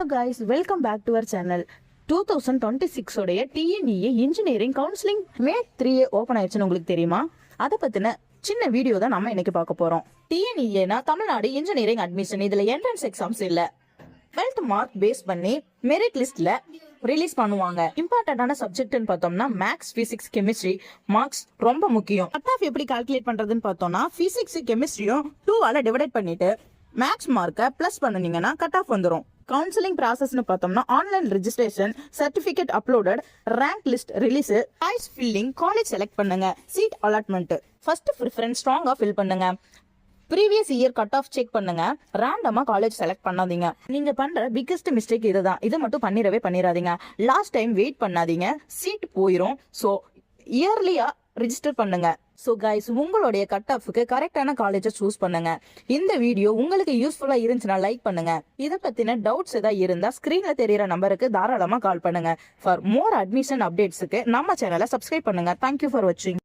guys, welcome back to our channel. 2026 உடைய TNEA engineering counselling மே 3 open ஆயிடுச்சுன்னு உங்களுக்கு தெரியுமா? அதை பத்தின சின்ன வீடியோ தான் நம்ம இன்னைக்கு பார்க்க போறோம். TNEA Tamil Nadu engineering admission. இதுல என்ட்ரன்ஸ் எக்ஸாம்ஸ் இல்ல, 12th மார்க் பேஸ் பண்ணி மெரிட் லிஸ்ட்ல ரிலீஸ் பண்ணுவாங்க. இம்பார்ட்டன்டான சப்ஜெக்ட்னு பார்த்தோம்னா மேக்ஸ், பிசிக்ஸ், கெமிஸ்ட்ரி மார்க்ஸ் ரொம்ப முக்கியம். கட் ஆஃப் எப்படி கால்குலேட் பண்றதுன்னு பார்த்தோம்னா பிசிக்ஸ் கெமிஸ்ட்ரியும் 2ஆல டிவைட் பண்ணிட்டு மேக்ஸ் மார்க்கை பிளஸ் பண்ணுனீங்கன்னா கட் ஆஃப் வந்துடும். கவுன்சிலிங் ப்ராசஸ்னு பார்த்தோம்னா online registration, certificate uploaded, rank list release, choice filling, college select பண்ணுங்க, சீட் அலாட்மெண்ட், ஃபர்ஸ்ட் ப்ரிஃபரன்ஸ் ஸ்ட்ராங்கா ஃபில் பண்ணுங்க, previous year cut off check பண்ணுங்க, ரேண்டமா காலேஜ் செலக்ட் பண்ணாதீங்க. நீங்க பண்ற பிக்கஸ்ட் மிஸ்டேக் இதுதான். இதை மட்டும் பண்ணிடாதீங்க. லாஸ்ட் டைம் வெயிட் பண்ணாதீங்க, சீட் போயிடும். ஸோ இயர்லியா ரிஜிஸ்டர் பண்ணுங்க. ஸோ கைஸ், உங்களுடைய கட் ஆஃப்க்கு கரெக்டான காலேஜை சூஸ் பண்ணுங்க. இந்த வீடியோ உங்களுக்கு யூஸ்ஃபுல்லா இருந்துச்சுன்னா லைக் பண்ணுங்க. இதை பத்தின டவுட்ஸ் ஏதாவது இருந்தா ஸ்கிரீன்ல தெரியற நம்பருக்கு தாராளமா கால் பண்ணுங்க. ஃபார் மோர் அட்மிஷன் அப்டேட்ஸுக்கு நம்ம சேனலை சப்ஸ்கிரைப் பண்ணுங்க. தேங்க்யூ ஃபார் வாட்சிங்.